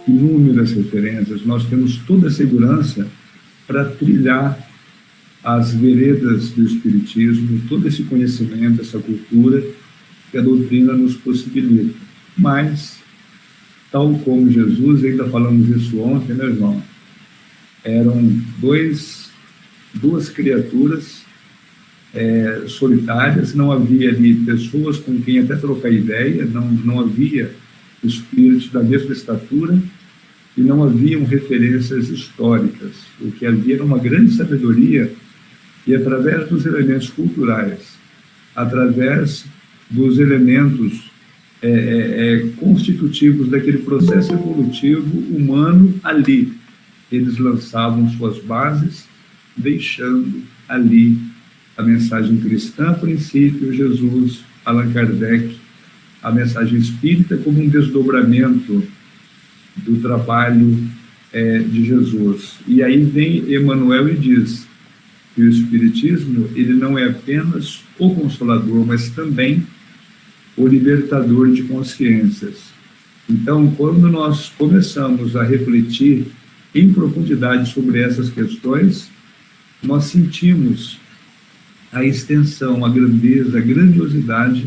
inúmeras referências, nós temos toda a segurança para trilhar as veredas do Espiritismo, todo esse conhecimento, essa cultura que a doutrina nos possibilita. Mas, tal como Jesus, ainda falamos isso ontem, né, João? Eram duas criaturas solitárias, não havia ali pessoas com quem até trocar ideia, não havia espíritos da mesma estatura e não haviam referências históricas. O que havia era uma grande sabedoria e, através dos elementos culturais, através dos elementos constitutivos daquele processo evolutivo humano ali, eles lançavam suas bases, deixando ali a mensagem cristã, a princípio, Jesus, Allan Kardec, a mensagem espírita como um desdobramento do trabalho de Jesus. E aí vem Emmanuel e diz que o Espiritismo, ele não é apenas o consolador, mas também o libertador de consciências. Então, quando nós começamos a refletir em profundidade sobre essas questões, nós sentimos a extensão, a grandeza, a grandiosidade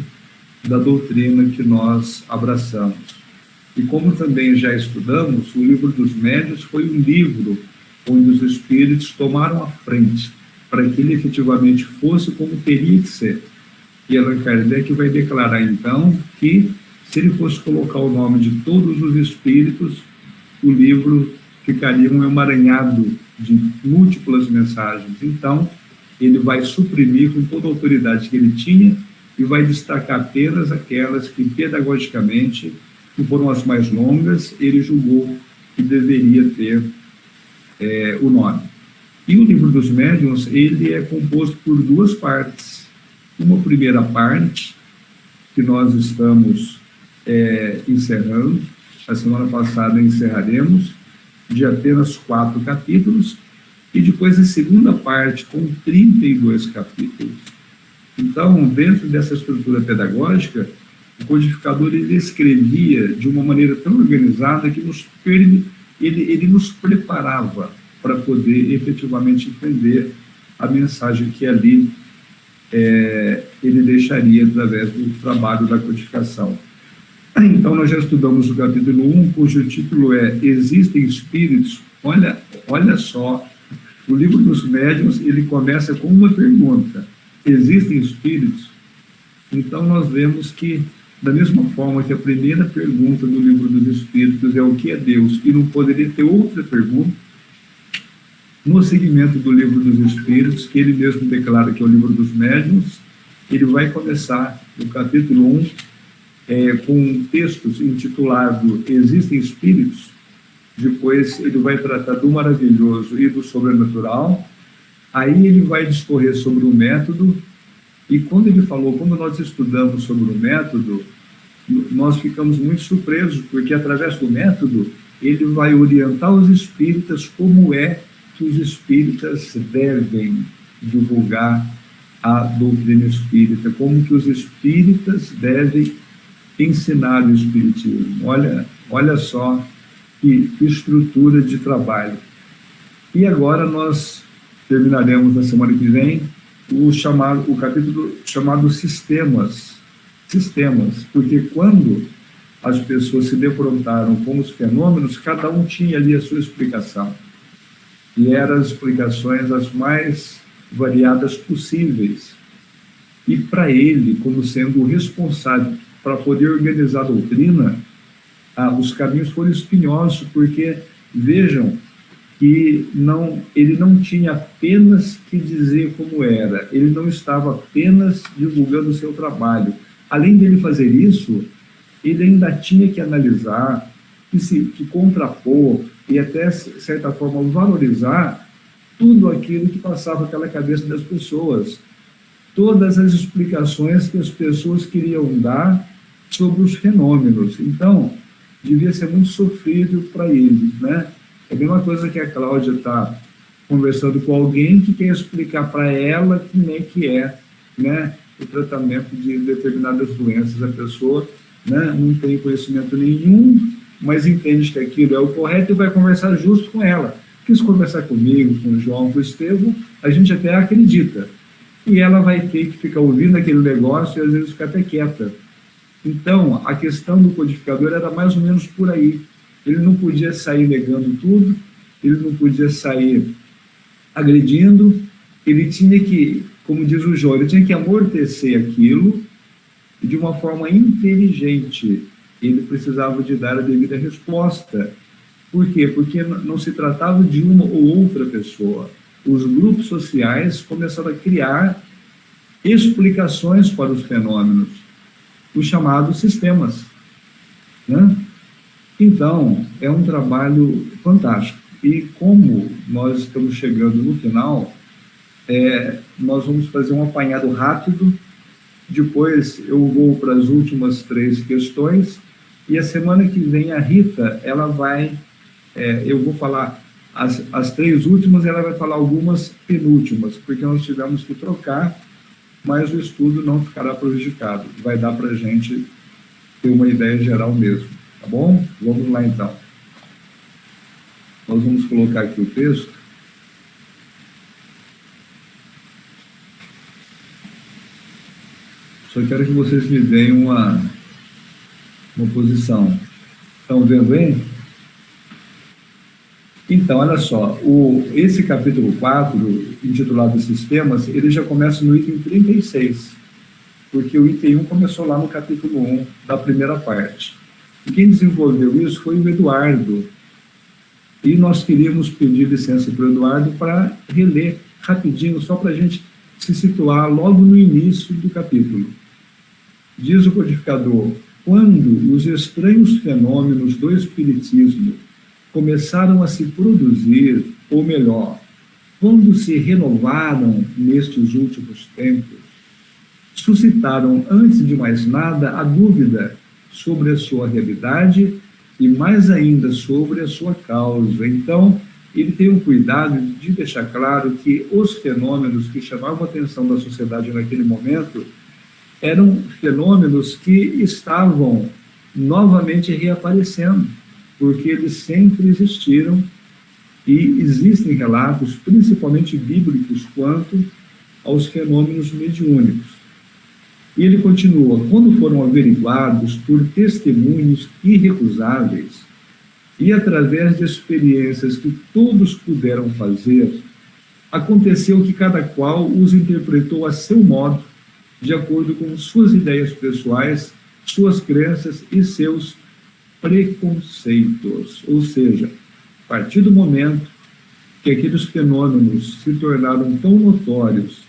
da doutrina que nós abraçamos. E como também já estudamos, o Livro dos Médiuns foi um livro onde os espíritos tomaram a frente para que ele efetivamente fosse como teria que ser. E Allan Kardec vai declarar, então, que se ele fosse colocar o nome de todos os espíritos, o livro ficaria um emaranhado de múltiplas mensagens. Então, ele vai suprimir com toda a autoridade que ele tinha e vai destacar apenas aquelas que, pedagogicamente, que foram as mais longas, ele julgou que deveria ter o nome. E o Livro dos Médiuns, ele é composto por duas partes. Uma primeira parte, que nós estamos encerrando, a semana passada encerraremos, de apenas 4 capítulos, e depois a segunda parte, com 32 capítulos. Então, dentro dessa estrutura pedagógica, o codificador ele escrevia de uma maneira tão organizada que ele nos preparava para poder efetivamente entender a mensagem que ali ele deixaria através do trabalho da codificação. Então, nós já estudamos o capítulo 1, cujo título é Existem Espíritos? Olha só, o Livro dos Médiuns, ele começa com uma pergunta: existem espíritos? Então, nós vemos que, da mesma forma que a primeira pergunta do Livro dos Espíritos é o que é Deus, e não poderia ter outra pergunta, no segmento do Livro dos Espíritos, que ele mesmo declara que é o Livro dos Médiuns, ele vai começar no capítulo 1 com um texto intitulado Existem Espíritos. Depois ele vai tratar do maravilhoso e do sobrenatural. Aí ele vai discorrer sobre o método. E quando nós estudamos sobre o método, nós ficamos muito surpresos, porque através do método ele vai orientar os espíritas como é que os espíritas devem divulgar a doutrina espírita, como que os espíritas devem ensinar o espiritismo. Olha só que estrutura de trabalho. E agora nós terminaremos na semana que vem o capítulo chamado Sistemas, porque quando as pessoas se defrontaram com os fenômenos, cada um tinha ali a sua explicação. E eram as explicações as mais variadas possíveis. E para ele, como sendo o responsável para poder organizar a doutrina, os caminhos foram espinhosos, porque, vejam, que ele não tinha apenas que dizer como era, ele não estava apenas divulgando o seu trabalho. Além dele fazer isso, ele ainda tinha que analisar, que contrapor e até, de certa forma, valorizar tudo aquilo que passava pela cabeça das pessoas, todas as explicações que as pessoas queriam dar sobre os fenômenos. Então, devia ser muito sofrível para ele, né? É a mesma coisa que a Cláudia está conversando com alguém que quer explicar para ela como é que é, né, o tratamento de determinadas doenças. A pessoa, né, não tem conhecimento nenhum, mas entende que aquilo é o correto e vai conversar justo com ela. Quis conversar comigo, com o João, com o Estevão, a gente até acredita. E ela vai ter que ficar ouvindo aquele negócio e às vezes ficar até quieta. Então, a questão do codificador era mais ou menos por aí. Ele não podia sair negando tudo, ele não podia sair agredindo, ele tinha que, como diz o João, ele tinha que amortecer aquilo de uma forma inteligente. Ele precisava de dar a devida resposta. Por quê? Porque não se tratava de uma ou outra pessoa. Os grupos sociais começaram a criar explicações para os fenômenos, os chamados sistemas, né? Então, é um trabalho fantástico. E como nós estamos chegando no final, nós vamos fazer um apanhado rápido, depois eu vou para as últimas 3 questões, e a semana que vem a Rita, ela vai, eu vou falar as 3 últimas, ela vai falar algumas penúltimas, porque nós tivemos que trocar, mas o estudo não ficará prejudicado, vai dar para a gente ter uma ideia geral mesmo, tá bom? Vamos lá então. Nós vamos colocar aqui o texto. Só quero que vocês me deem uma posição. Estão vendo aí? Então, olha só, esse capítulo 4, intitulado Sistemas, ele já começa no item 36, porque o item 1 começou lá no capítulo 1, da primeira parte. E quem desenvolveu isso foi o Eduardo. E nós queríamos pedir licença para o Eduardo para reler rapidinho, só para a gente se situar logo no início do capítulo. Diz o codificador: quando os estranhos fenômenos do espiritismo começaram a se produzir, ou melhor, quando se renovaram nestes últimos tempos, suscitaram, antes de mais nada, a dúvida sobre a sua realidade e, mais ainda, sobre a sua causa. Então, ele tem o cuidado de deixar claro que os fenômenos que chamavam a atenção da sociedade naquele momento eram fenômenos que estavam novamente reaparecendo, porque eles sempre existiram e existem relatos, principalmente bíblicos, quanto aos fenômenos mediúnicos. E ele continua: quando foram averiguados por testemunhos irrecusáveis e através de experiências que todos puderam fazer, aconteceu que cada qual os interpretou a seu modo, de acordo com suas ideias pessoais, suas crenças e seus preconceitos. Ou seja, a partir do momento que aqueles fenômenos se tornaram tão notórios,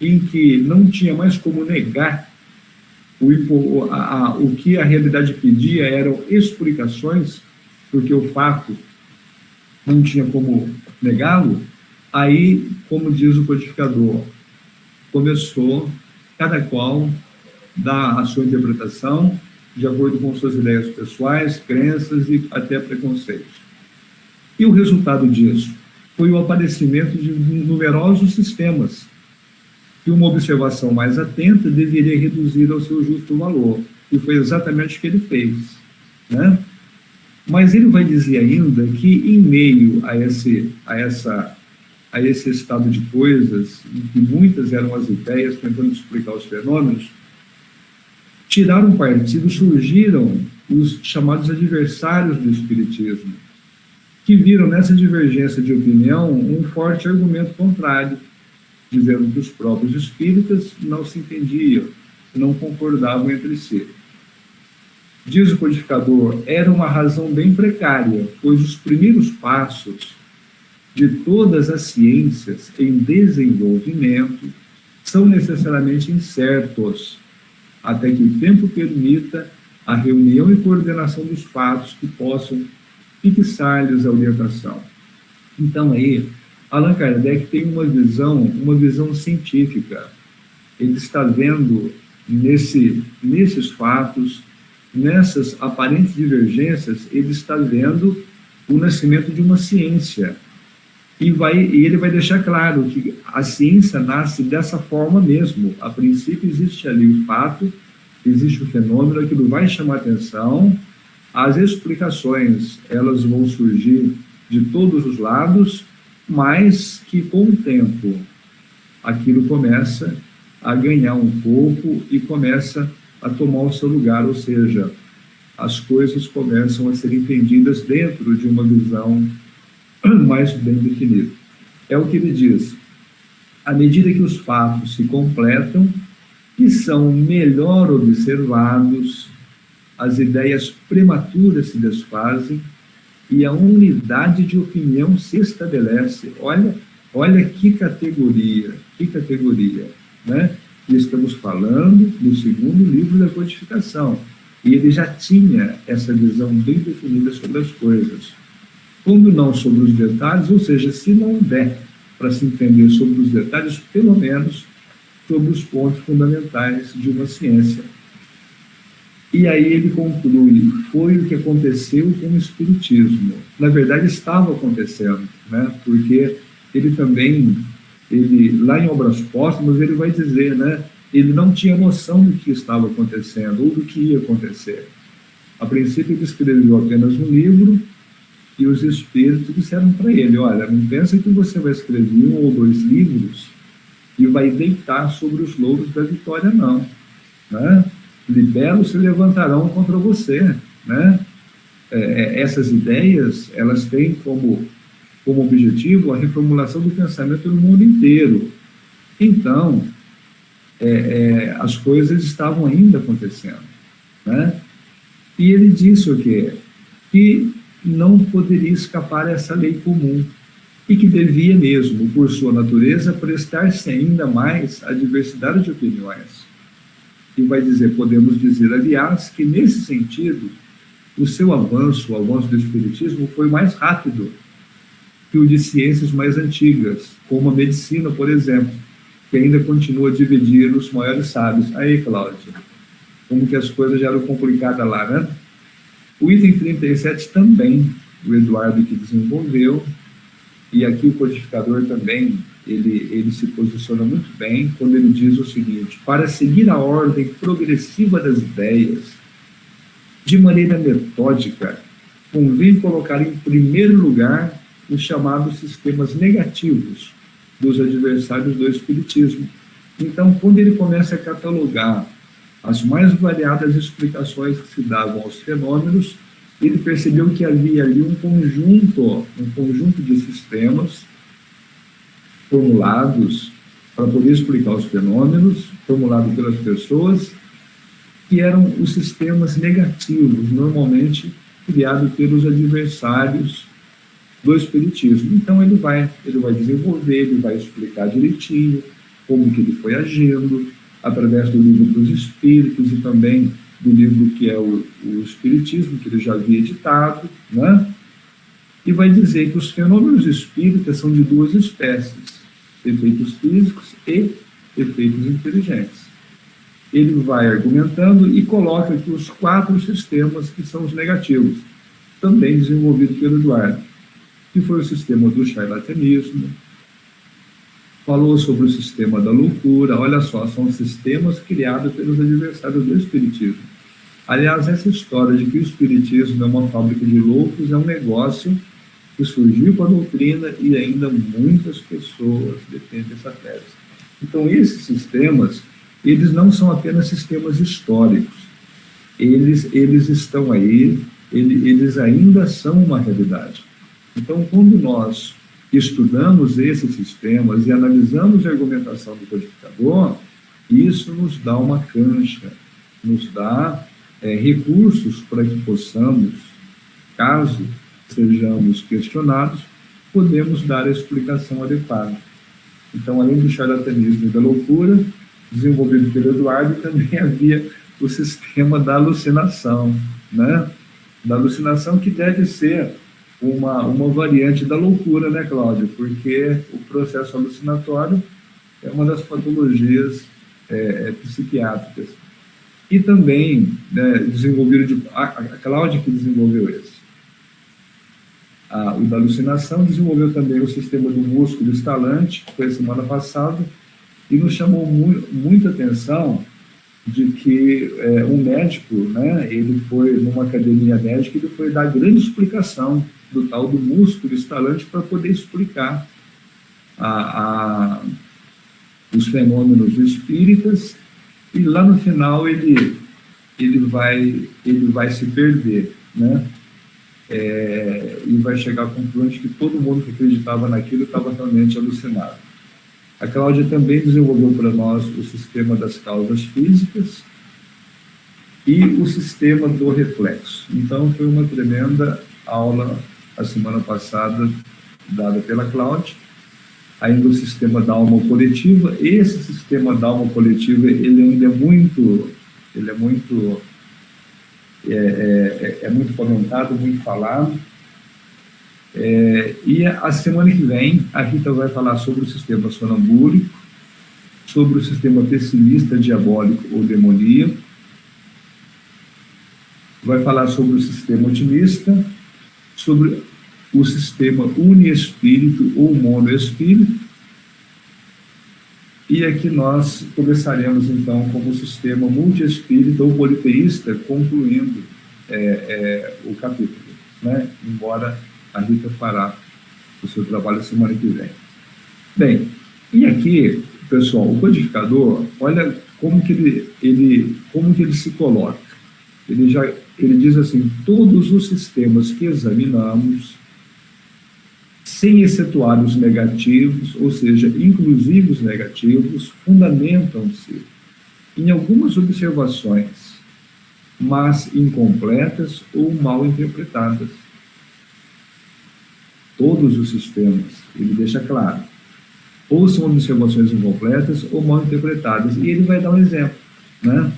em que não tinha mais como negar o que a realidade pedia, eram explicações, porque o fato não tinha como negá-lo, aí, como diz o codificador, começou cada qual dar a sua interpretação de acordo com suas ideias pessoais, crenças e até preconceitos. E o resultado disso foi o aparecimento de numerosos sistemas que uma observação mais atenta deveria reduzir ao seu justo valor. E foi exatamente o que ele fez, né? Mas ele vai dizer ainda que, em meio a esse estado de coisas, em que muitas eram as ideias tentando explicar os fenômenos, tiraram partido, surgiram os chamados adversários do espiritismo, que viram nessa divergência de opinião um forte argumento contrário, dizendo que os próprios espíritas não se entendiam, não concordavam entre si. Diz o codificador: era uma razão bem precária, pois os primeiros passos de todas as ciências em desenvolvimento são necessariamente incertos, até que o tempo permita a reunião e coordenação dos fatos que possam fixar-lhes a orientação. Então, aí, Allan Kardec tem uma visão científica. Ele está vendo nesses fatos, nessas aparentes divergências, ele está vendo o nascimento de uma ciência. E ele vai deixar claro que a ciência nasce dessa forma mesmo. A princípio existe ali o fato, existe o fenômeno, aquilo vai chamar atenção, as explicações, elas vão surgir de todos os lados, mas que com o tempo aquilo começa a ganhar um corpo e começa a tomar o seu lugar, ou seja, as coisas começam a ser entendidas dentro de uma visão mais bem definida. É o que ele diz: à medida que os fatos se completam e são melhor observados, as ideias prematuras se desfazem e a unidade de opinião se estabelece. Olha que categoria, né? E estamos falando do segundo livro da codificação. E ele já tinha essa visão bem definida sobre as coisas. Quando não sobre os detalhes, ou seja, se não der para se entender sobre os detalhes, pelo menos sobre os pontos fundamentais de uma ciência. E aí ele conclui: foi o que aconteceu com o Espiritismo. Na verdade, estava acontecendo, né? Porque ele também, lá em Obras Póstumas, ele vai dizer, né? Ele não tinha noção do que estava acontecendo ou do que ia acontecer. A princípio, ele escreveu apenas um livro e os espíritos disseram para ele: olha, não pensa que você vai escrever 1 ou 2 livros e vai deitar sobre os louros da vitória, não, né? Libelos se levantarão contra você, né? Essas ideias, elas têm como objetivo a reformulação do pensamento no mundo inteiro. Então, as coisas estavam ainda acontecendo, né? E ele disse o quê? Que não poderia escapar a essa lei comum e que devia mesmo, por sua natureza, prestar-se ainda mais à diversidade de opiniões. E vai dizer, podemos dizer, aliás, que nesse sentido, o seu avanço, o avanço do Espiritismo, foi mais rápido que o de ciências mais antigas, como a medicina, por exemplo, que ainda continua a dividir os maiores sábios. Aí, Cláudio, como que as coisas já eram complicadas lá, né? O item 37 também, o Eduardo que desenvolveu, e aqui o codificador também, ele se posiciona muito bem quando ele diz o seguinte: para seguir a ordem progressiva das ideias, de maneira metódica, convém colocar em primeiro lugar os chamados sistemas negativos dos adversários do Espiritismo. Então, quando ele começa a catalogar as mais variadas explicações que se davam aos fenômenos, ele percebeu que havia ali um conjunto de sistemas formulados para poder explicar os fenômenos, formulados pelas pessoas, que eram os sistemas negativos, normalmente criados pelos adversários do Espiritismo. Então ele vai desenvolver, ele vai explicar direitinho como que ele foi agindo, através do livro dos Espíritos e também do livro que é o Espiritismo, que ele já havia editado, né? E vai dizer que os fenômenos espíritas são de 2 espécies: efeitos físicos e efeitos inteligentes. Ele vai argumentando e coloca aqui os 4 sistemas que são os negativos, também desenvolvido pelo Eduardo, que foi o sistema do charlatanismo, falou sobre o sistema da loucura. Olha só, são sistemas criados pelos adversários do Espiritismo. Aliás, essa história de que o Espiritismo é uma fábrica de loucos é um negócio que surgiu com a doutrina e ainda muitas pessoas defendem essa tese. Então, esses sistemas, eles não são apenas sistemas históricos. Eles estão aí, eles ainda são uma realidade. Então, quando nós estudamos esses sistemas e analisamos a argumentação do codificador, isso nos dá uma cancha, nos dá recursos para que possamos, caso sejamos questionados, podemos dar a explicação adequada. Então, além do charlatanismo e da loucura, desenvolvido pelo Eduardo, também havia o sistema da alucinação, né? Da alucinação, que deve ser uma variante da loucura, né, Cláudio? Porque o processo alucinatório é uma das patologias psiquiátricas. E também desenvolvido, a Cláudia que desenvolveu esse. O da alucinação desenvolveu também o sistema do músculo estalante, que foi a semana passada, e nos chamou muita atenção de que um médico, né, ele foi numa academia médica, ele foi dar grande explicação do tal do músculo estalante para poder explicar os fenômenos espíritas, e lá no final ele vai se perder, né? E vai chegar à conclusão de que todo mundo que acreditava naquilo estava realmente alucinado. A Cláudia também desenvolveu para nós o sistema das causas físicas e o sistema do reflexo. Então, foi uma tremenda aula a semana passada dada pela Cláudia. Ainda o sistema da alma coletiva. Esse sistema da alma coletiva, ele ainda é muito comentado, muito falado. E a semana que vem a Rita vai falar sobre o sistema sonambúlico, sobre o sistema pessimista, diabólico ou demoníaco, vai falar sobre o sistema otimista, sobre o sistema uniespírito ou monoespírito, e aqui nós começaremos então como sistema multiespírito ou politeísta, concluindo o capítulo, né? Embora a Rita fará o seu trabalho semana que vem. Bem, e aqui, pessoal, o codificador, olha como que ele se coloca. Ele diz assim: todos os sistemas que examinamos, sem excetuar os negativos, ou seja, inclusive os negativos, fundamentam-se em algumas observações, mas incompletas ou mal interpretadas. Todos os sistemas, ele deixa claro, ou são observações incompletas ou mal interpretadas. E ele vai dar um exemplo, né?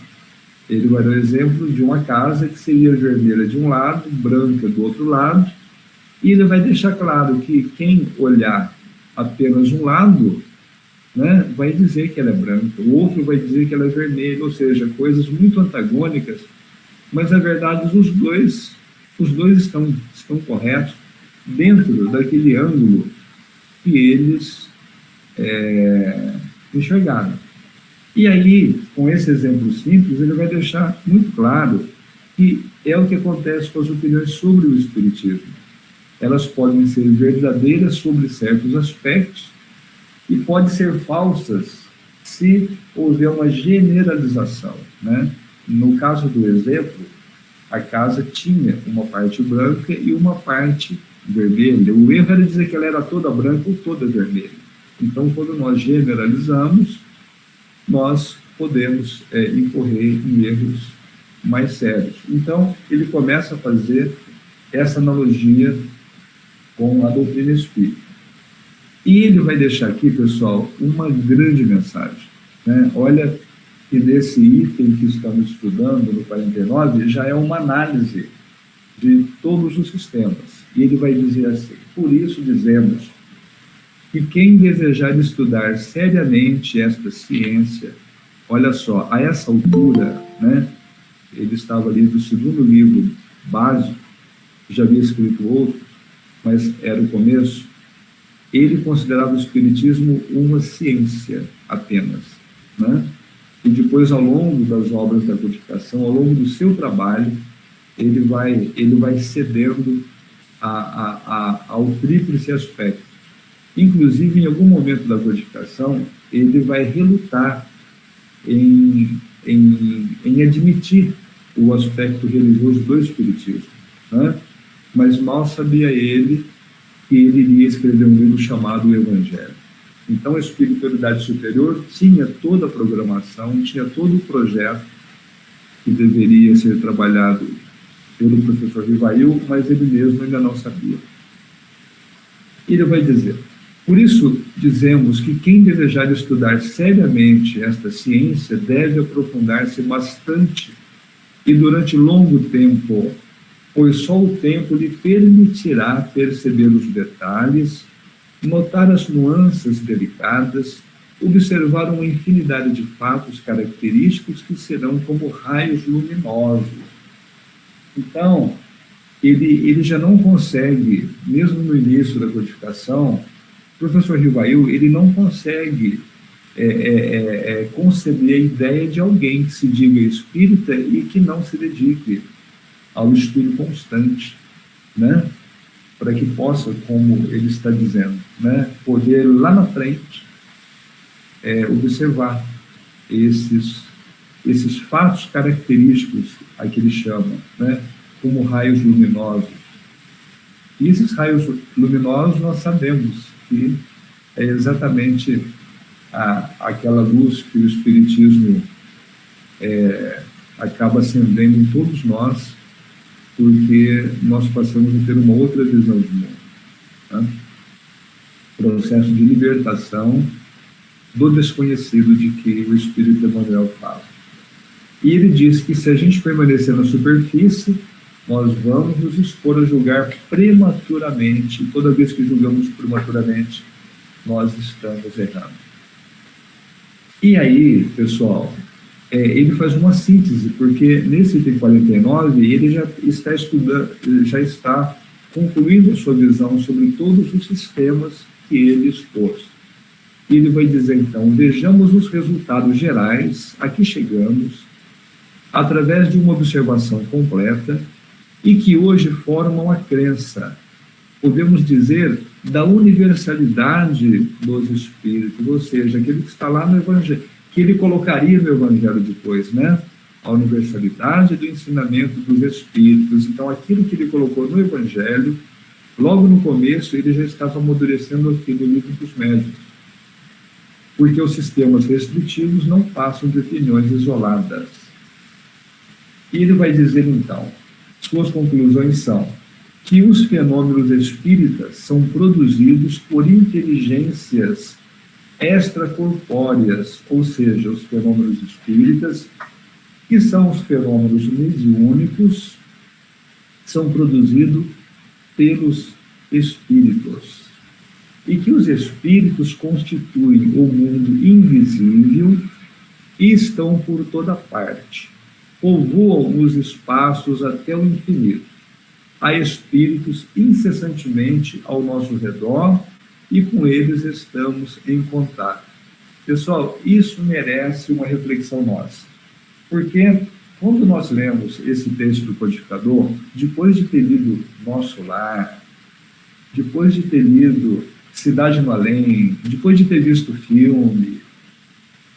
Ele vai dar um exemplo de uma casa que seria vermelha de um lado, branca do outro lado, e ele vai deixar claro que quem olhar apenas um lado, né, vai dizer que ela é branca, o outro vai dizer que ela é vermelha, ou seja, coisas muito antagônicas, mas na verdade os dois estão corretos dentro daquele ângulo que eles enxergaram. E aí, com esse exemplo simples, ele vai deixar muito claro que é o que acontece com as opiniões sobre o Espiritismo. Elas podem ser verdadeiras sobre certos aspectos e podem ser falsas se houver uma generalização, né? No caso do exemplo, a casa tinha uma parte branca e uma parte vermelha. O erro era dizer que ela era toda branca ou toda vermelha. Então, quando nós generalizamos, nós podemos incorrer em erros mais sérios. Então, ele começa a fazer essa analogia com a doutrina espírita. E ele vai deixar aqui, pessoal, uma grande mensagem, né? Olha que nesse item que estamos estudando, no 49, já é uma análise de todos os sistemas. E ele vai dizer assim: por isso dizemos que quem desejar estudar seriamente esta ciência, olha só, a essa altura, né, ele estava ali do segundo livro básico, já havia escrito outro, mas era o começo, ele considerava o Espiritismo uma ciência apenas, né? E depois, ao longo das obras da codificação, ao longo do seu trabalho, ele vai cedendo ao tríplice aspecto. Inclusive, em algum momento da codificação, ele vai relutar em admitir o aspecto religioso do Espiritismo, né? Mas mal sabia ele que ele iria escrever um livro chamado O Evangelho. Então, a espiritualidade superior tinha toda a programação, tinha todo o projeto que deveria ser trabalhado pelo professor Rivail, mas ele mesmo ainda não sabia. Ele vai dizer: por isso dizemos que quem desejar estudar seriamente esta ciência deve aprofundar-se bastante e durante longo tempo, pois só o tempo lhe permitirá perceber os detalhes, notar as nuances delicadas, observar uma infinidade de fatos característicos que serão como raios luminosos. Então, ele já não consegue, mesmo no início da codificação, o professor Rivail, ele não consegue conceber a ideia de alguém que se diga espírita e que não se dedique ao estudo constante, né? Para que possa, como ele está dizendo, né, poder lá na frente observar esses fatos característicos a que ele chama, né, como raios luminosos. E esses raios luminosos nós sabemos que é exatamente aquela luz que o Espiritismo acaba acendendo em todos nós, porque nós passamos a ter uma outra visão de mundo, né? Processo de libertação do desconhecido de que o Espírito Emmanuel fala. E ele diz que se a gente permanecer na superfície, nós vamos nos expor a julgar prematuramente. Toda vez que julgamos prematuramente, nós estamos errando. E aí, pessoal, ele faz uma síntese, porque nesse item 49 ele já está estudando, já está concluindo a sua visão sobre todos os sistemas que ele expôs. E ele vai dizer, então, vejamos os resultados gerais a que chegamos através de uma observação completa e que hoje formam a crença, podemos dizer, da universalidade dos espíritos, ou seja, aquele que está lá no Evangelho, que ele colocaria no Evangelho depois, né? A universalidade do ensinamento dos espíritos. Então, aquilo que ele colocou no Evangelho, logo no começo, ele já estava amadurecendo aqui no Livro dos Médiuns, porque os sistemas restritivos não passam de opiniões isoladas. E ele vai dizer, então, suas conclusões são que os fenômenos espíritas são produzidos por inteligências extracorpóreas, ou seja, os fenômenos espíritas, que são os fenômenos mediúnicos, são produzidos pelos espíritos. E que os espíritos constituem o mundo invisível e estão por toda parte. Povoam os espaços até o infinito. Há espíritos incessantemente ao nosso redor e com eles estamos em contato. Pessoal, isso merece uma reflexão nossa. Porque quando nós lemos esse texto do codificador, depois de ter lido Nosso Lar, depois de ter lido Cidade no Além, depois de ter visto o filme,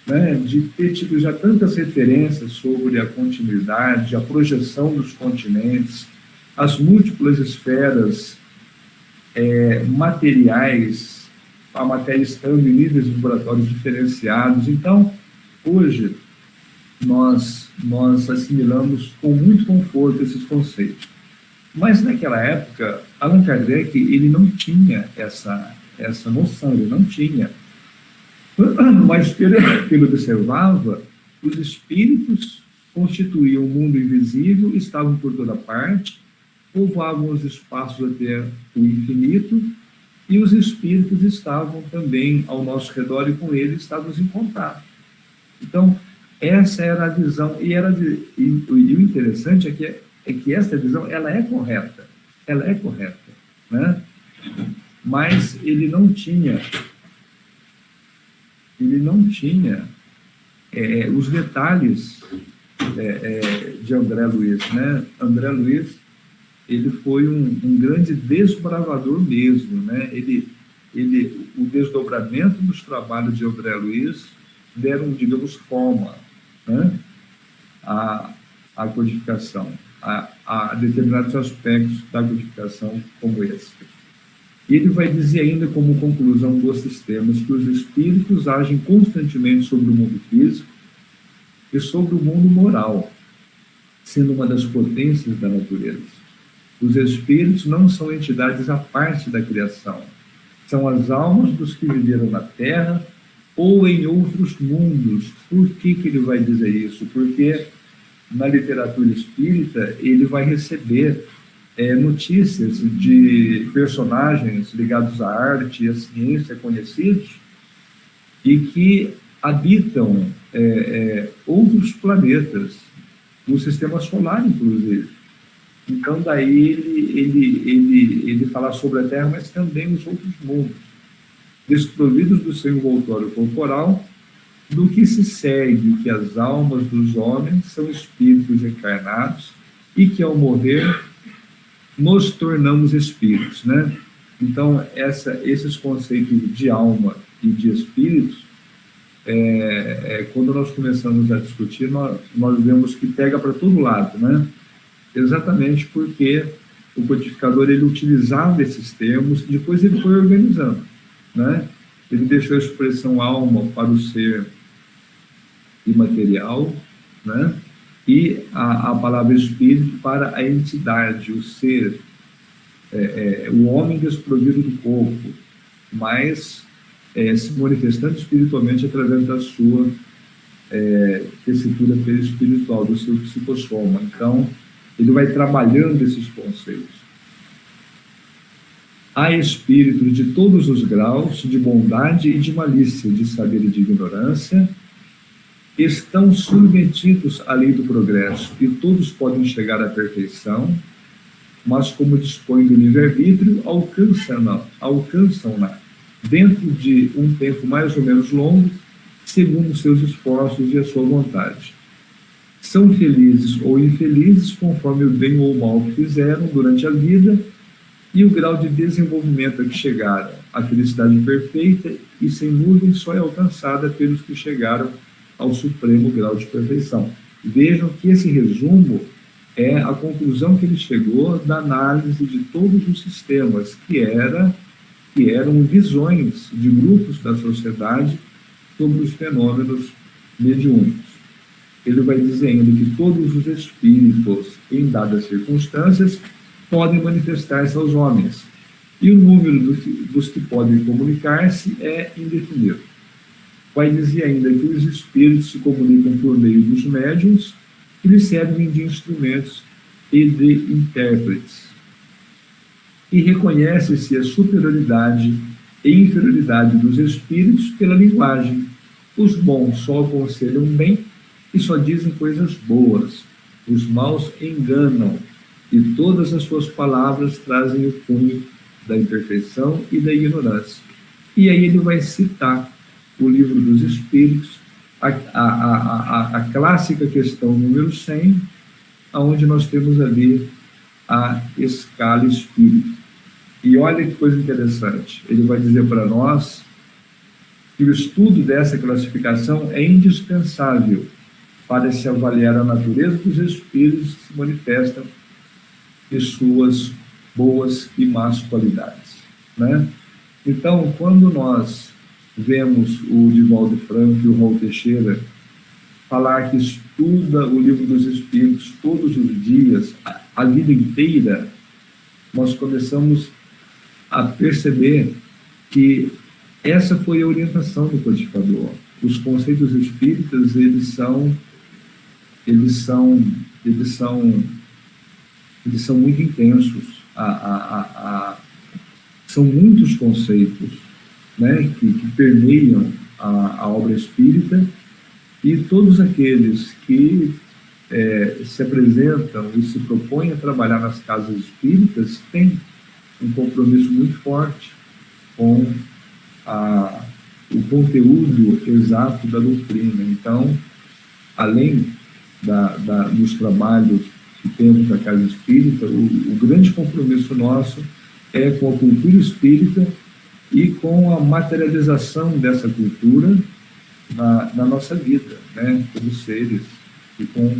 né, de ter tido já tantas referências sobre a continuidade, a projeção dos continentes, as múltiplas esferas materiais, a matéria estando em níveis vibratórios diferenciados. Então, hoje, nós assimilamos com muito conforto esses conceitos. Mas, naquela época, Allan Kardec, ele não tinha essa noção, ele não tinha. Mas, pelo que ele observava, os espíritos constituíam o mundo invisível, estavam por toda parte, povoavam os espaços até o infinito, e os espíritos estavam também ao nosso redor, e com eles estávamos em contato. Então, essa era a visão, e o interessante é que essa visão, ela é correta, né? Mas ele não tinha os detalhes de André Luiz, né? André Luiz, ele foi um grande desbravador mesmo, né? O desdobramento dos trabalhos de André Luiz deram, digamos, forma, né, à codificação, a determinados aspectos da codificação como esse. E ele vai dizer ainda, como conclusão dos sistemas, que os espíritos agem constantemente sobre o mundo físico e sobre o mundo moral, sendo uma das potências da natureza. Os espíritos não são entidades à parte da criação, são as almas dos que viveram na Terra ou em outros mundos. Por que ele vai dizer isso? Porque na literatura espírita ele vai receber notícias de personagens ligados à arte e à ciência conhecidos e que habitam outros planetas, no sistema solar, inclusive. Então, daí ele fala sobre a Terra, mas também os outros mundos, desprovidos do seu envoltório corporal, do que se segue que as almas dos homens são espíritos encarnados e que, ao morrer, nos tornamos espíritos, né? Então, esses conceitos de alma e de espíritos, quando nós começamos a discutir, nós vemos que pega para todo lado, né? Exatamente porque o codificador ele utilizava esses termos, depois ele foi organizando, né? Ele deixou a expressão alma para o ser imaterial, né? E a palavra espírito para a entidade, o ser, o homem desprovido do corpo, mas se manifestando espiritualmente através da sua tessitura perispiritual, do seu psicossoma. Então, ele vai trabalhando esses conceitos. Há espíritos de todos os graus, de bondade e de malícia, de saber e de ignorância, estão submetidos à lei do progresso, e todos podem chegar à perfeição, mas como dispõem do livre-arbítrio, alcançam-na dentro de um tempo mais ou menos longo, segundo seus esforços e a sua vontade. São felizes ou infelizes conforme o bem ou o mal que fizeram durante a vida e o grau de desenvolvimento a que chegaram. A felicidade perfeita e sem nuvem só é alcançada pelos que chegaram ao supremo grau de perfeição. Vejam que esse resumo é a conclusão que ele chegou da análise de todos os sistemas, que eram visões de grupos da sociedade sobre os fenômenos mediúnicos. Ele vai dizendo que todos os espíritos, em dadas circunstâncias, podem manifestar-se aos homens, e o número dos que podem comunicar-se é indefinido. Vai dizer ainda que os espíritos se comunicam por meio dos médiuns, que lhes servem de instrumentos e de intérpretes. E reconhece-se a superioridade e inferioridade dos espíritos pela linguagem. Os bons só aconselham bem e só dizem coisas boas. Os maus enganam, e todas as suas palavras trazem o cunho da imperfeição e da ignorância. E aí ele vai citar o Livro dos Espíritos, a clássica questão número 100, onde nós temos ali a escala espírita. E olha que coisa interessante, ele vai dizer para nós que o estudo dessa classificação é indispensável para se avaliar a natureza dos espíritos que se manifestam e suas boas e más qualidades, né? Então, quando nós vemos o Divaldo Franco e o Raul Teixeira falar que estuda o Livro dos Espíritos todos os dias, a vida inteira, nós começamos a perceber que essa foi a orientação do codificador. Os conceitos espíritas, eles são muito intensos. São muitos conceitos, né, que permeiam a obra espírita, e todos aqueles que se apresentam e se propõem a trabalhar nas casas espíritas têm um compromisso muito forte com o conteúdo exato da doutrina. Então, além dos trabalhos que temos na casa espírita, o grande compromisso nosso é com a cultura espírita e com a materialização dessa cultura na nossa vida, né, como seres, e com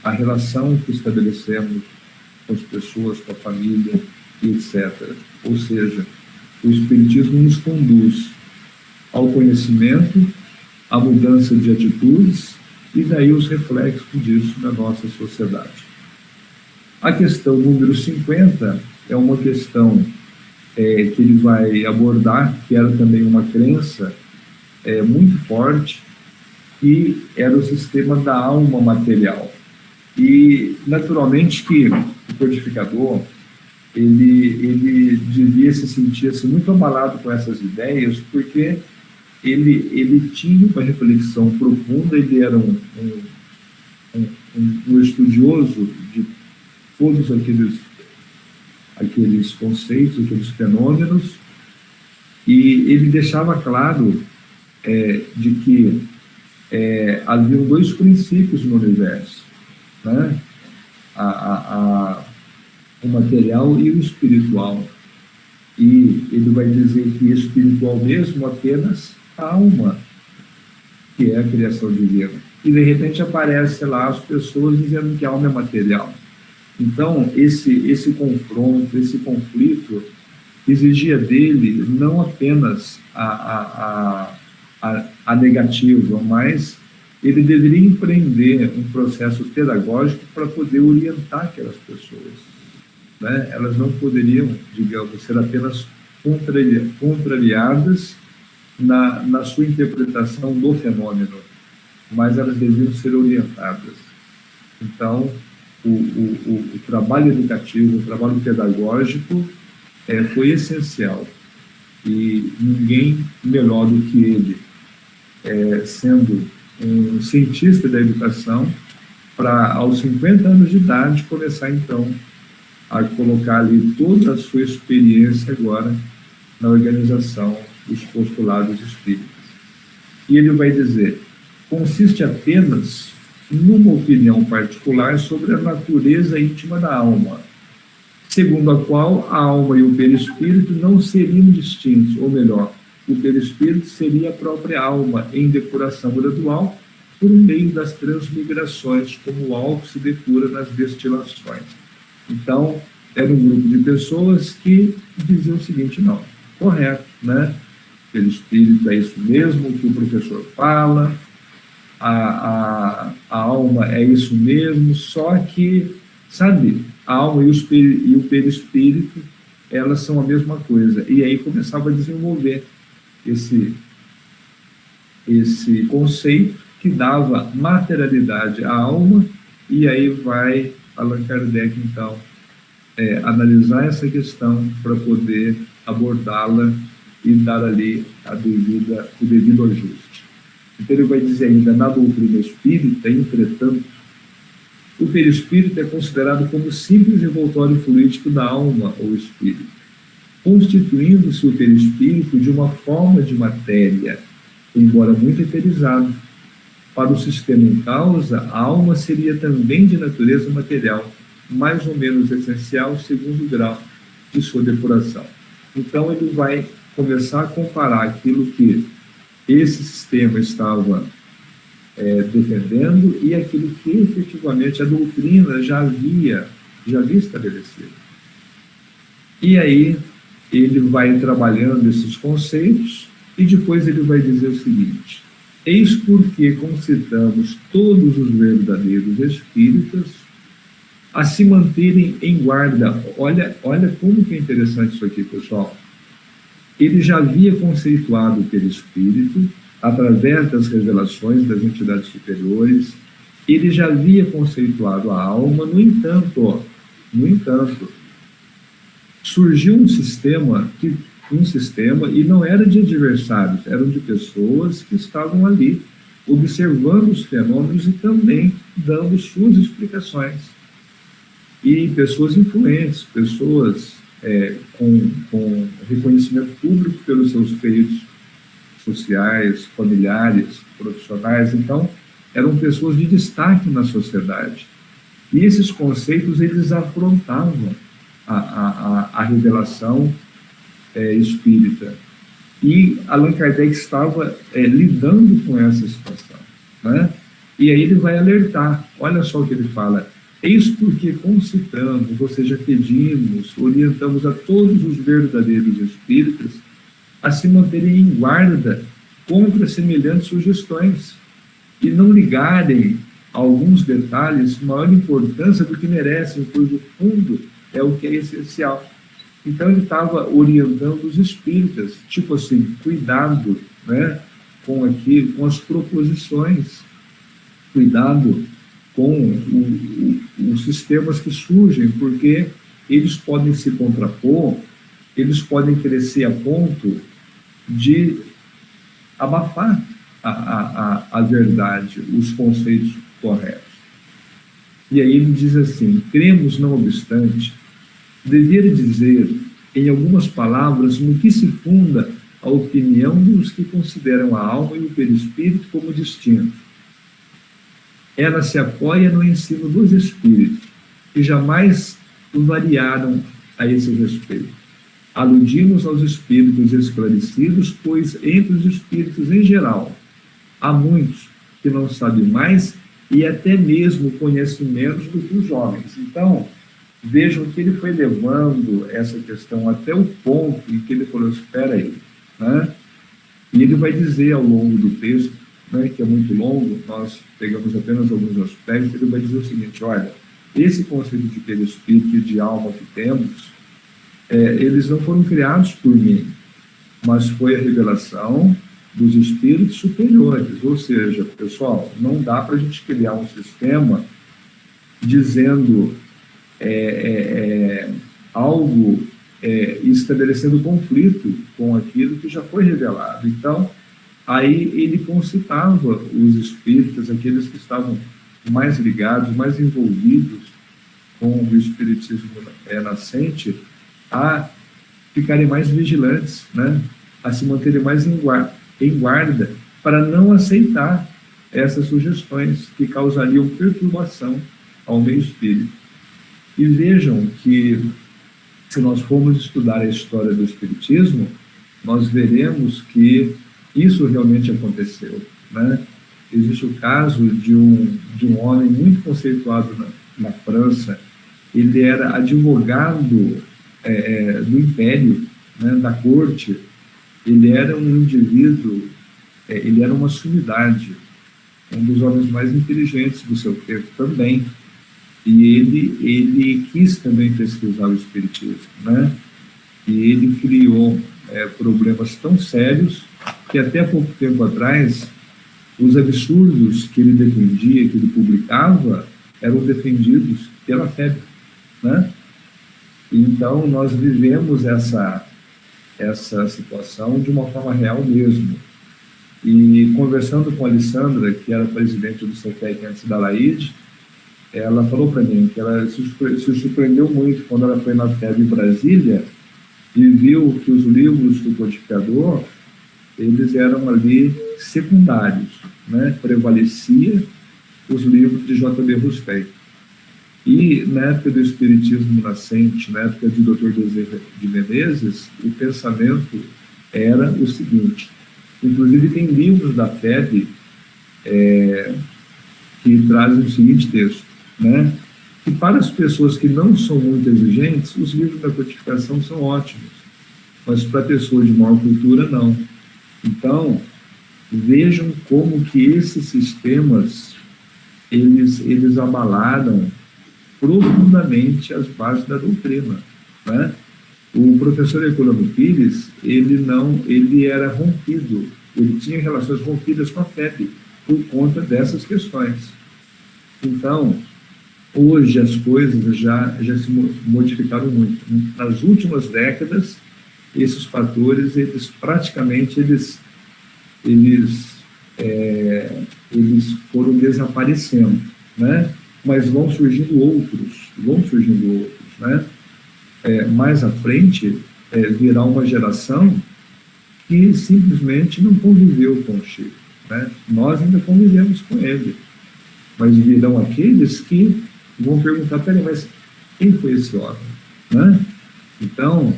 a relação que estabelecemos com as pessoas, com a família, etc. Ou seja, o Espiritismo nos conduz ao conhecimento, à mudança de atitudes, e daí os reflexos disso na nossa sociedade. A questão número 50 é uma questão que ele vai abordar, que era também uma crença muito forte, que era o sistema da alma material. E, naturalmente, que o codificador ele devia se sentir assim, muito abalado com essas ideias, porque ele tinha uma reflexão profunda, ele era um estudioso de todos aqueles conceitos, aqueles fenômenos, e ele deixava claro de que haviam dois princípios no universo, né? O material e o espiritual. E ele vai dizer que espiritual mesmo apenas a alma, que é a criação divina. E de repente aparece lá as pessoas dizendo que a alma é material. Então, esse confronto, esse conflito, exigia dele não apenas a negativa, mas ele deveria empreender um processo pedagógico para poder orientar aquelas pessoas, né? Elas não poderiam, digamos, ser apenas contrariadas na sua interpretação do fenômeno, mas elas deviam ser orientadas. Então, o trabalho educativo, o trabalho pedagógico foi essencial. E ninguém melhor do que ele, sendo um cientista da educação, para, aos 50 anos de idade, começar, então, a colocar ali toda a sua experiência agora na organização dos postulados espíritas. E ele vai dizer: consiste apenas numa opinião particular sobre a natureza íntima da alma, segundo a qual a alma e o perispírito não seriam distintos, ou melhor, o perispírito seria a própria alma em depuração gradual por meio das transmigrações, como o álcool se depura nas destilações. Então, era um grupo de pessoas que diziam o seguinte: não, correto, né? O perispírito é isso mesmo que o professor fala, a alma é isso mesmo, só que, sabe, a alma e o perispírito, elas são a mesma coisa. E aí começava a desenvolver esse conceito que dava materialidade à alma, e aí vai Allan Kardec, então, analisar essa questão para poder abordá-la e dar ali o devido ajuste. Então ele vai dizer ainda: na doutrina espírita, entretanto, o perispírito é considerado como simples envoltório fluídico da alma ou espírito, constituindo-se o perispírito de uma forma de matéria, embora muito eterizado. Para o sistema em causa, a alma seria também de natureza material, mais ou menos essencial, segundo o grau de sua depuração. Então ele vai começar a comparar aquilo que esse sistema estava defendendo e aquilo que efetivamente a doutrina já havia estabelecido. E aí ele vai trabalhando esses conceitos e depois ele vai dizer o seguinte: eis porque concitamos todos os verdadeiros espíritas a se manterem em guarda. Olha como que é interessante isso aqui, pessoal. Ele já havia conceituado o perispírito através das revelações das entidades superiores, ele já havia conceituado a alma. No entanto, surgiu um sistema, e não era de adversários, eram de pessoas que estavam ali observando os fenômenos e também dando suas explicações. E pessoas influentes, pessoas com reconhecimento público pelos seus feitos sociais, familiares, profissionais. Então, eram pessoas de destaque na sociedade. E esses conceitos, eles afrontavam a revelação espírita. E Allan Kardec estava lidando com essa situação, né? E aí ele vai alertar. Olha só o que ele fala: eis porque concitamos, ou seja, pedimos, orientamos a todos os verdadeiros espíritas a se manterem em guarda contra semelhantes sugestões e não ligarem a alguns detalhes maior importância do que merecem, pois o fundo é o que é essencial. Então ele estava orientando os espíritas, tipo assim, cuidado, né, com as proposições, cuidado com os sistemas que surgem, porque eles podem se contrapor, eles podem crescer a ponto de abafar a verdade, os conceitos corretos. E aí ele diz assim: cremos, não obstante, dever dizer, em algumas palavras, no que se funda a opinião dos que consideram a alma e o perispírito como distintos. Ela se apoia no ensino dos espíritos, que jamais variaram a esse respeito. Aludimos aos espíritos esclarecidos, pois entre os espíritos em geral, há muitos que não sabem mais e até mesmo conhecem menos do que os homens. Então, vejam que ele foi levando essa questão até o ponto em que ele falou, espera aí, né? E ele vai dizer ao longo do texto, né, que é muito longo, nós pegamos apenas alguns aspectos, ele vai dizer o seguinte, olha, esse conceito de perispírito e de alma que temos, eles não foram criados por mim, mas foi a revelação dos espíritos superiores. Ou seja, pessoal, não dá para a gente criar um sistema dizendo algo, estabelecendo conflito com aquilo que já foi revelado. Então, aí ele concitava os espíritas, aqueles que estavam mais ligados, mais envolvidos com o espiritismo nascente, a ficarem mais vigilantes, né? A se manterem mais em guarda, para não aceitar essas sugestões que causariam perturbação ao meio espírita. E vejam que, se nós formos estudar a história do espiritismo, nós veremos que isso realmente aconteceu, né? Existe o caso de um homem muito conceituado na França. Ele era advogado do império, né, da corte. Ele era um indivíduo, ele era uma sumidade, um dos homens mais inteligentes do seu tempo também. E ele quis também pesquisar o espiritismo, né? E ele criou problemas tão sérios que até pouco tempo atrás os absurdos que ele defendia, que ele publicava, eram defendidos pela febre, né? Então, nós vivemos essa situação de uma forma real mesmo. E conversando com a Alessandra, que era presidente do CETEC antes da Laide, ela falou para mim que ela se surpreendeu muito quando ela foi na FEB em Brasília e viu que os livros do codificador, eles eram ali secundários, né? Prevalecia os livros de J.B. Rustem. E na época do espiritismo nascente, na época de Dr. de Menezes, o pensamento era o seguinte, inclusive tem livros da FEB que trazem o seguinte texto, né? Que para as pessoas que não são muito exigentes, os livros da codificação são ótimos, mas para pessoas de maior cultura, não. Então, vejam como que esses sistemas, eles abalaram profundamente as bases da doutrina, né? O professor Herculano Pires, ele era rompido, ele tinha relações rompidas com a FEB por conta dessas questões. Então, hoje as coisas já se modificaram muito. Nas últimas décadas, esses fatores, eles foram desaparecendo, né? Mas vão surgindo outros, né? Mais à frente, virá uma geração que simplesmente não conviveu com o Chico, né? Nós ainda convivemos com ele, mas virão aqueles que vão perguntar, peraí, mas quem foi esse homem, né? Então,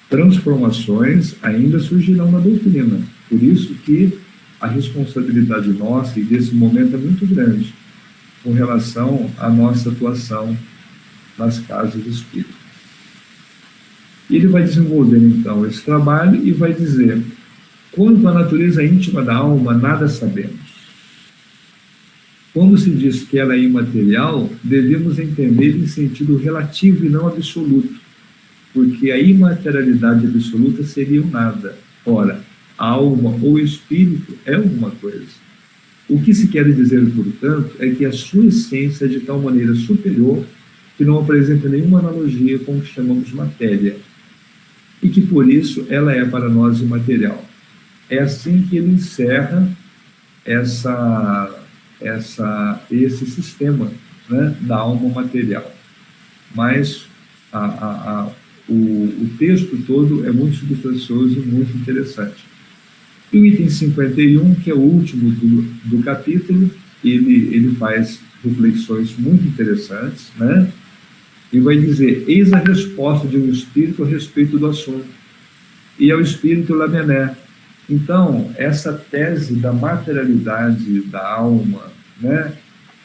transformações ainda surgirão na doutrina, por isso que a responsabilidade nossa e desse momento é muito grande com relação à nossa atuação nas casas espíritas. Ele vai desenvolver, então, esse trabalho e vai dizer, quanto à natureza íntima da alma, nada sabemos. Quando se diz que ela é imaterial, devemos entender em sentido relativo e não absoluto, porque a imaterialidade absoluta seria o nada. Ora, a alma ou espírito é alguma coisa. O que se quer dizer, portanto, é que a sua essência é de tal maneira superior que não apresenta nenhuma analogia com o que chamamos de matéria, e que, por isso, ela é para nós imaterial. É assim que ele encerra esse sistema, né, da alma material. Mas o texto todo é muito substancioso e muito interessante. E o item 51, que é o último do capítulo, ele faz reflexões muito interessantes, né? E vai dizer: eis a resposta de um espírito a respeito do assunto. E é o espírito Lamennais. Então, essa tese da materialidade da alma, né?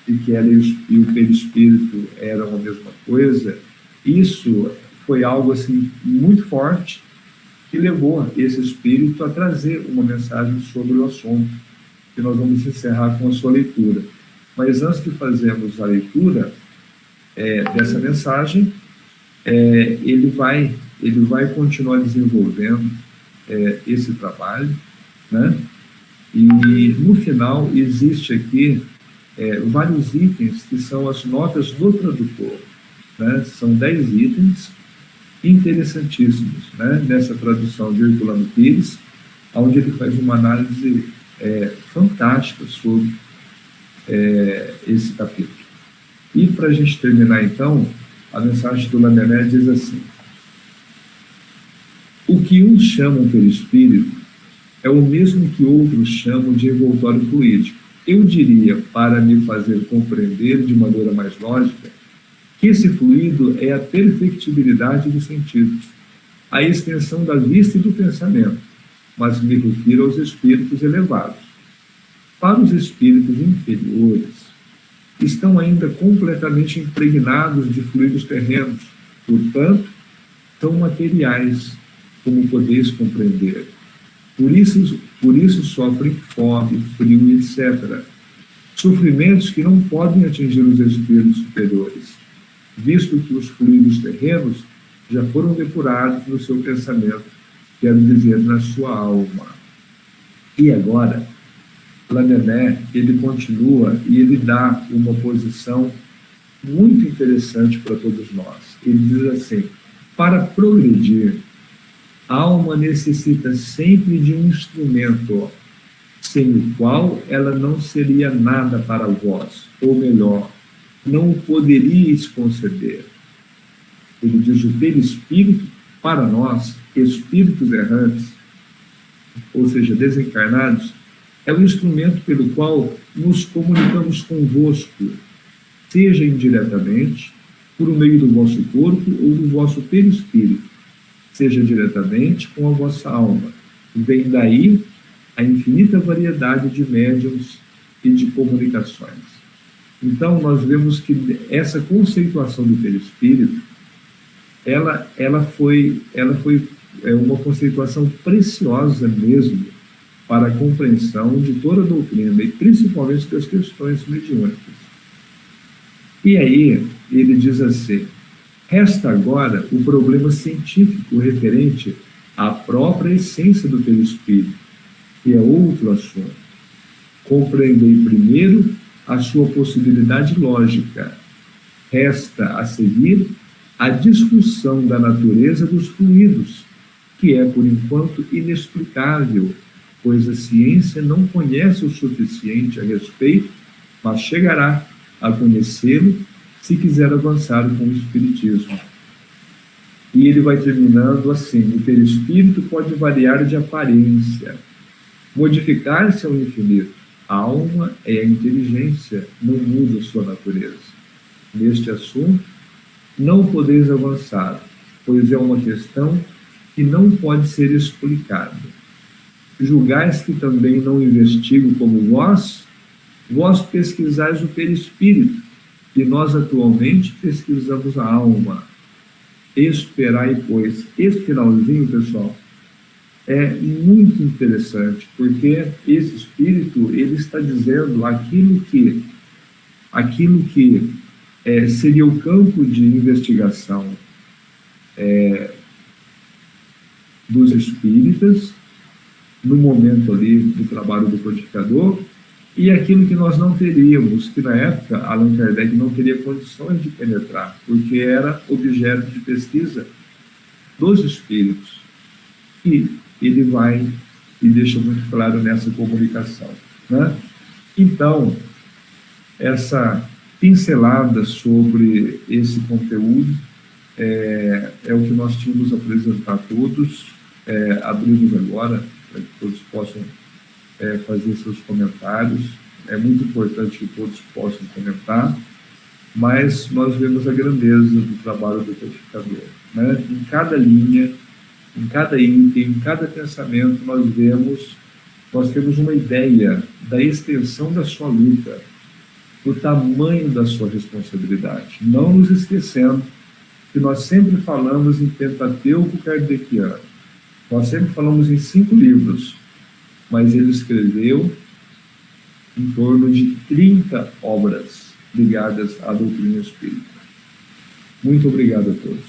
E que ela e o perispírito eram a mesma coisa, isso foi algo assim muito forte que levou esse espírito a trazer uma mensagem sobre o assunto, que nós vamos encerrar com a sua leitura. Mas antes de fazermos a leitura dessa mensagem, ele vai continuar desenvolvendo esse trabalho, né? E no final existe aqui vários itens que são as notas do tradutor, né? São 10 itens interessantíssimos, né? Nessa tradução de Herculano Pires, onde ele faz uma análise fantástica sobre esse capítulo. E para a gente terminar, então, a mensagem do Lamennais diz assim: o que uns chamam pelo espírito é o mesmo que outros chamam de envoltório fluídico. Eu diria, para me fazer compreender de maneira mais lógica, que esse fluido é a perfectibilidade dos sentidos, a extensão da vista e do pensamento, mas me refiro aos espíritos elevados. Para os espíritos inferiores, estão ainda completamente impregnados de fluidos terrenos, portanto, são materiais, como podeis compreender. Por isso sofrem fome, frio, etc. Sofrimentos que não podem atingir os espíritos superiores, visto que os fluidos terrenos já foram depurados no seu pensamento, quero dizer, na sua alma. E agora, Lamennais, ele continua e ele dá uma posição muito interessante para todos nós. Ele diz assim: para progredir, a alma necessita sempre de um instrumento, sem o qual ela não seria nada para vós, ou melhor, não o poderíeis conceber. Ele diz: o perispírito, para nós, espíritos errantes, ou seja, desencarnados, é o instrumento pelo qual nos comunicamos convosco, seja indiretamente, por meio do vosso corpo ou do vosso perispírito, seja diretamente com a vossa alma. Vem daí a infinita variedade de médiuns e de comunicações. Então, nós vemos que essa conceituação do perispírito, ela foi uma conceituação preciosa mesmo para a compreensão de toda a doutrina, e principalmente das questões mediúnicas. E aí, ele diz assim: resta agora o problema científico referente à própria essência do perispírito, que é outro assunto. Compreendei primeiro a sua possibilidade lógica. Resta a seguir a discussão da natureza dos fluidos, que é, por enquanto, inexplicável, pois a ciência não conhece o suficiente a respeito, mas chegará a conhecê-lo se quiser avançar com o espiritismo. E ele vai terminando assim: o perispírito pode variar de aparência, modificar-se ao infinito. A alma é a inteligência, não muda sua natureza. Neste assunto, não podeis avançar, pois é uma questão que não pode ser explicada. Julgais que também não investigo como vós pesquisais o perispírito, e nós atualmente pesquisamos a alma. Esperai, pois. Esse finalzinho, pessoal, é muito interessante, porque esse espírito, ele está dizendo aquilo que seria o campo de investigação dos espíritas, no momento ali do trabalho do codificador, e aquilo que nós não teríamos, que na época Allan Kardec não teria condições de penetrar, porque era objeto de pesquisa dos espíritos. E ele vai e deixa muito claro nessa comunicação, né? Então, essa pincelada sobre esse conteúdo é o que nós tínhamos a apresentar a todos. Abrimos agora para que todos possam fazer seus comentários. É muito importante que todos possam comentar, mas nós vemos a grandeza do trabalho do codificador, né? Em cada linha, em cada item, em cada pensamento, nós temos uma ideia da extensão da sua luta, do tamanho da sua responsabilidade. Não nos esquecendo que nós sempre falamos em Pentateuco kardeciano. Nós sempre falamos em 5 livros, mas ele escreveu em torno de 30 obras ligadas à doutrina espírita. Muito obrigado a todos.